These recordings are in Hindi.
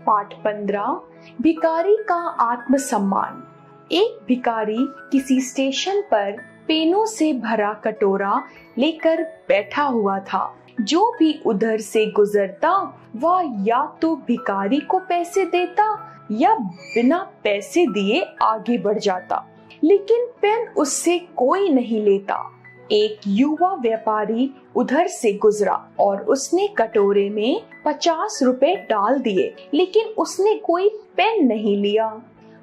पाठ 15 भिखारी का आत्मसम्मान। एक भिखारी किसी स्टेशन पर पेनों से भरा कटोरा लेकर बैठा हुआ था। जो भी उधर से गुजरता वह या तो भिखारी को पैसे देता या बिना पैसे दिए आगे बढ़ जाता, लेकिन पेन उससे कोई नहीं लेता। एक युवा व्यापारी उधर से गुजरा और उसने कटोरे में 50 रुपए डाल दिए, लेकिन उसने कोई पेन नहीं लिया।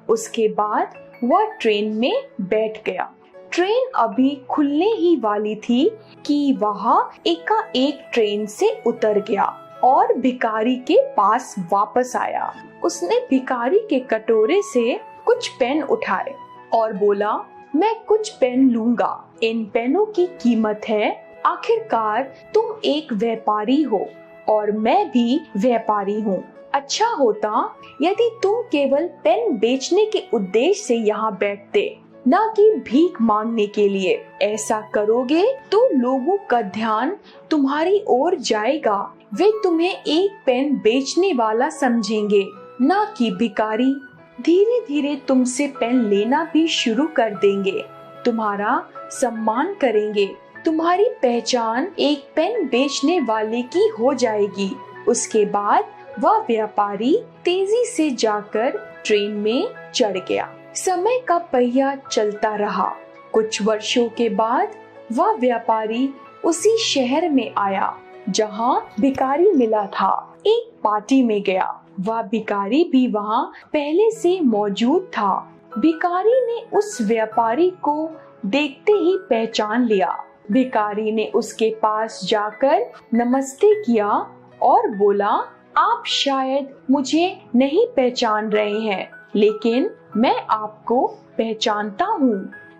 उसके बाद वह ट्रेन में बैठ गया। ट्रेन अभी खुलने ही वाली थी कि वह एकाएक ट्रेन से उतर गया और भिखारी के पास वापस आया। उसने भिखारी के कटोरे से कुछ पेन उठाए और बोला, मैं कुछ पेन लूंगा। इन पेनों की कीमत है। आखिरकार तुम एक व्यापारी हो और मैं भी व्यापारी हूँ। अच्छा होता यदि तुम केवल पेन बेचने के उद्देश्य से यहाँ बैठते, न कि भीख मांगने के लिए। ऐसा करोगे तो लोगों का ध्यान तुम्हारी ओर जाएगा। वे तुम्हें एक पेन बेचने वाला समझेंगे, न कि भिखारी। धीरे धीरे तुमसे पेन लेना भी शुरू कर देंगे, तुम्हारा सम्मान करेंगे। तुम्हारी पहचान एक पेन बेचने वाले की हो जाएगी। उसके बाद वह व्यापारी तेजी से जाकर ट्रेन में चढ़ गया। समय का पहिया चलता रहा। कुछ वर्षों के बाद वह व्यापारी उसी शहर में आया जहां भिखारी मिला था। एक पार्टी में गया। वह भिखारी भी वहां पहले से मौजूद था। भिखारी ने उस व्यापारी को देखते ही पहचान लिया। भिखारी ने उसके पास जाकर नमस्ते किया और बोला, आप शायद मुझे नहीं पहचान रहे हैं, लेकिन मैं आपको पहचानता हूँ।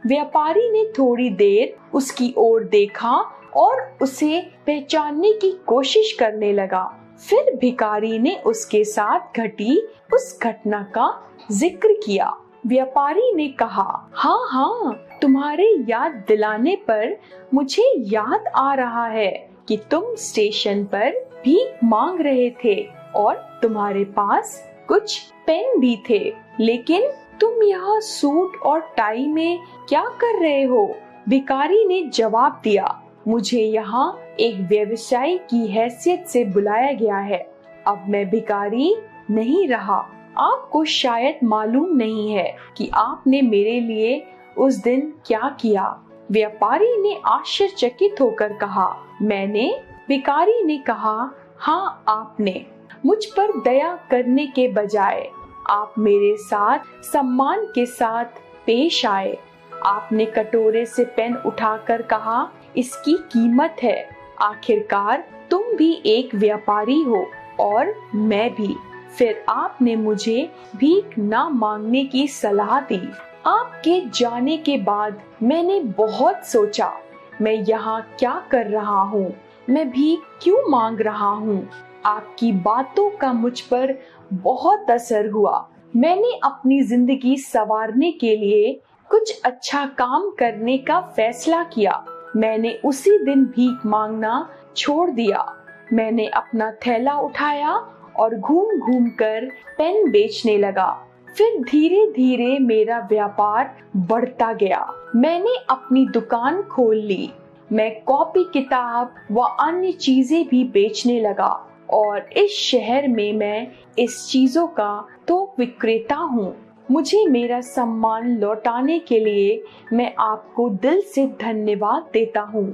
व्यापारी ने थोड़ी देर उसकी ओर देखा और उसे पहचानने की कोशिश करने लगा। फिर भिखारी ने उसके साथ घटी उस घटना का जिक्र किया। व्यापारी ने कहा, हाँ, तुम्हारे याद दिलाने पर मुझे याद आ रहा है कि तुम स्टेशन पर भीख मांग रहे थे और तुम्हारे पास कुछ पेन भी थे, लेकिन तुम यहाँ सूट और टाई में क्या कर रहे हो? भिखारी ने जवाब दिया, मुझे यहाँ एक व्यवसायी की हैसियत से बुलाया गया है। अब मैं भिखारी नहीं रहा। आपको शायद मालूम नहीं है कि आपने मेरे लिए उस दिन क्या किया। व्यापारी ने आश्चर्यचकित होकर कहा, मैंने? भिखारी ने कहा, हाँ आपने। मुझ पर दया करने के बजाय आप मेरे साथ सम्मान के साथ पेश आए। आपने कटोरे से पेन उठाकर कहा, इसकी कीमत है। आखिरकार तुम भी एक व्यापारी हो और मैं भी। फिर आपने मुझे भीख ना मांगने की सलाह दी। आपके जाने के बाद मैंने बहुत सोचा, मैं यहाँ क्या कर रहा हूँ? मैं भीख क्यों मांग रहा हूँ? आपकी बातों का मुझ पर बहुत असर हुआ। मैंने अपनी जिंदगी संवारने के लिए कुछ अच्छा काम करने का फैसला किया। मैंने उसी दिन भीख मांगना छोड़ दिया। मैंने अपना थैला उठाया और घूम घूम कर पेन बेचने लगा। फिर धीरे धीरे मेरा व्यापार बढ़ता गया। मैंने अपनी दुकान खोल ली। मैं कॉपी किताब व अन्य चीजें भी बेचने लगा और इस शहर में मैं इस चीजों का थोक विक्रेता हूँ। मुझे मेरा सम्मान लौटाने के लिए मैं आपको दिल से धन्यवाद देता हूँ,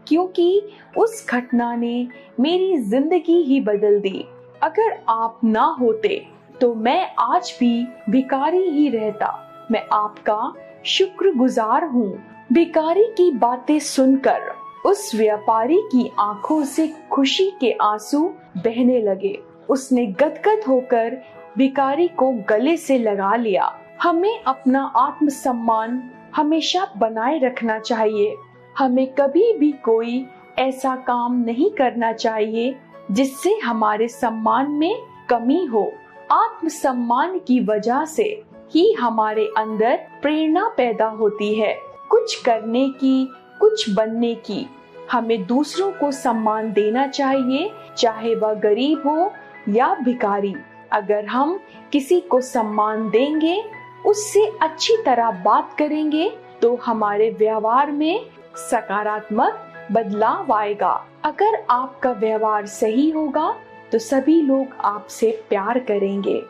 क्योंकि उस घटना ने मेरी जिंदगी ही बदल दी। अगर आप ना होते तो मैं आज भी भिखारी ही रहता। मैं आपका शुक्रगुजार हूँ। भिखारी की बातें सुनकर उस व्यापारी की आंखों से खुशी के आंसू बहने लगे। उसने गदगद होकर भिखारी को गले से लगा लिया। हमें अपना आत्मसम्मान हमेशा बनाए रखना चाहिए। हमें कभी भी कोई ऐसा काम नहीं करना चाहिए जिससे हमारे सम्मान में कमी हो। आत्मसम्मान की वजह से ही हमारे अंदर प्रेरणा पैदा होती है, कुछ करने की, कुछ बनने की। हमें दूसरों को सम्मान देना चाहिए, चाहे वह गरीब हो या भिखारी। अगर हम किसी को सम्मान देंगे, उससे अच्छी तरह बात करेंगे, तो हमारे व्यवहार में सकारात्मक बदलाव आएगा। अगर आपका व्यवहार सही होगा तो सभी लोग आपसे प्यार करेंगे।